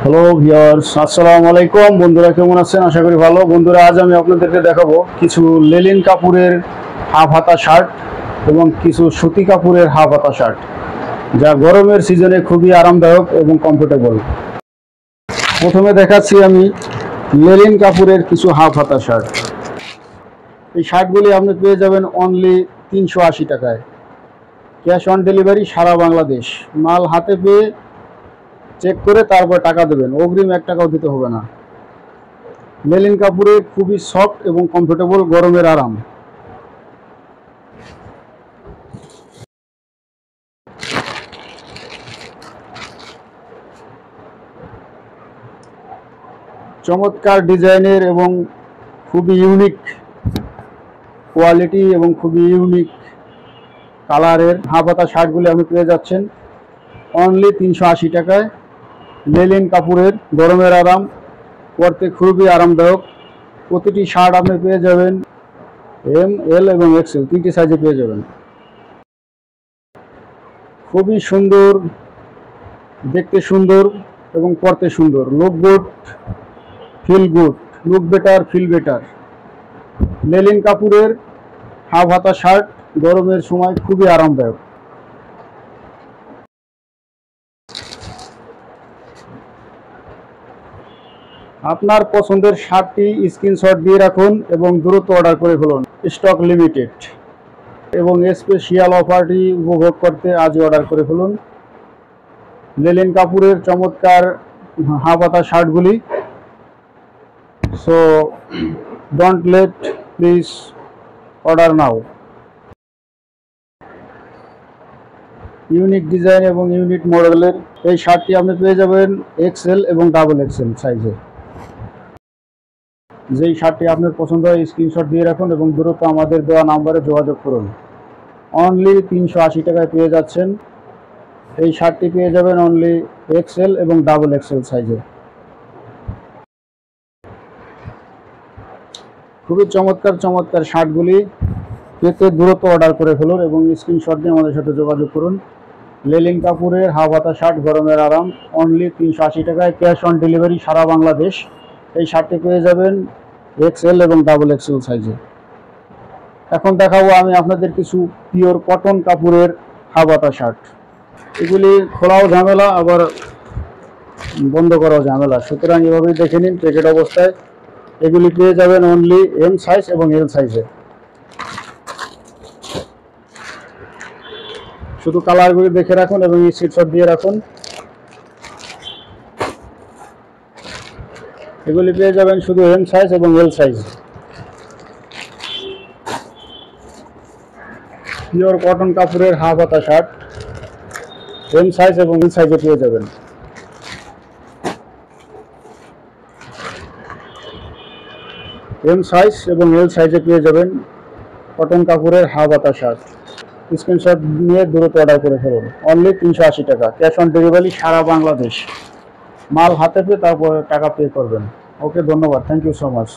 Hello viewers, আসসালামু আলাইকুম। বন্ধুরা কেমন আছেন? আশা করি ভালো। বন্ধুরা, আজ আমি আপনাদেরকে দেখাবো কিছু লেলিন কাপড়ের হাফ হাতা শার্ট এবং কিছু সুতি কাপড়ের হাফ হাতা শার্ট, যা গরমের সিজনে খুবই আরামদায়ক এবং কমফোর্টেবল। প্রথমে দেখাচ্ছি আমি লেলিন কাপড়ের কিছু হাফ হাতা শার্ট। এই শার্টগুলি আপনি পেয়ে যাবেন অনলি 380 টাকায়। ক্যাশ অন ডেলিভারি সারা বাংলাদেশ। মাল হাতে পেয়ে চেক করে তারপর টাকা দেবেন, অগ্রিম 1 টাকাও দিতে হবে না। লেলিন কাপড়ে খুবই সফট এবং কমফোর্টেবল, গরমের আরাম। চমৎকার ডিজাইনের এবং খুবই ইউনিক কোয়ালিটি এবং খুবই ইউনিক কালারের হাফ হাতা শার্টগুলি আপনি পেয়ে যাচ্ছেন অনলি 380 টাকায়। লেলিন কাপড়ের গরমের আরাম, পরতে খুবই আরামদায়ক। প্রতিটি শার্ট আপনি পেয়ে যাবেন এম, এল এবং এক্সেল, 3টি সাইজে পেয়ে যাবেন। খুবই সুন্দর, দেখতে সুন্দর এবং পরতে সুন্দর। Look good, feel good. Look better, feel better. লেলিন কাপড়ের হাফ হাতা শার্ট গরমের সময় খুবই আরামদায়ক। আপনার পছন্দের শার্টটি স্ক্রিনশট দিয়ে রাখুন এবং দ্রুত অর্ডার করে ফেলুন। স্টক লিমিটেড এবং স্পেশাল অফারটি উপভোগ করতে আজই অর্ডার করে ফেলুন। লেলিন কাপড়ের চমৎকার হাফ হাতা শার্টগুলি। So don't late, please order now. Unique design এবং ইউনিক মডেলের এই শার্টটি আপনি পেয়ে যাবেন এক্সেল এবং ডাবল এক্সেল সাইজে। যেই শার্টটি আপনার পছন্দ হয় স্ক্রিনশট দিয়ে রাখুন এবং দ্রুত আমাদের দেওয়া নাম্বারে যোগাযোগ করুন। অনলি 380 টাকায় পেয়ে যাচ্ছেন। এই শার্টটি পেয়ে যাবেন অনলি এক্সেল এবং ডাবল এক্সেল সাইজে। খুবই চমৎকার চমৎকার শার্টগুলি পেতে দ্রুত অর্ডার করে ফেলুন এবং স্ক্রিনশট দিয়ে আমাদের সাথে যোগাযোগ করুন। লেলিন কাপড়ের হাফ হাতা শার্ট, গরমের আরাম, অনলি 380 টাকায়। ক্যাশ অন ডেলিভারি সারা বাংলাদেশ। এই শার্টটি পেয়ে যাবেন এক্সেল এবং ডাবল এক্সেল সাইজে। এখন দেখাবো আমি আপনাদের কিছু পিওর কটন কাপড়ের হাফ হাতা শার্ট। এগুলি খোলাও ঝামেলা, আবার বন্ধ করাও ঝামেলা, সুতরাং এভাবেই দেখে নিন প্যাকেট অবস্থায়। এগুলি পেয়ে যাবেন অনলি এম সাইজ এবং এল সাইজে। শুধু কালারগুলি দেখে রাখুন এবং স্ক্রিনশট দিয়ে রাখুন। এগুলি পেয়ে যাবেন শুধু এম সাইজ এবং এল সাইজ। পিওর কটন কাপড়ের হাফ হাতা শার্ট এম সাইজ এবং এল সাইজে পেয়ে যাবেন। এম সাইজ এবং এল সাইজে পেয়ে যাবেন কটন কাপড়ের হাফ হাতা শার্ট। স্ক্রিনশট নিয়ে দ্রুত অর্ডার করে ফেলুন। অনলি 380 টাকা। ক্যাশ অন ডেলিভারি সারা বাংলাদেশ। মাল হাতে পেয়ে তারপরে টাকা পে করবেন। ওকে, ধন্যবাদ। Thank you so much.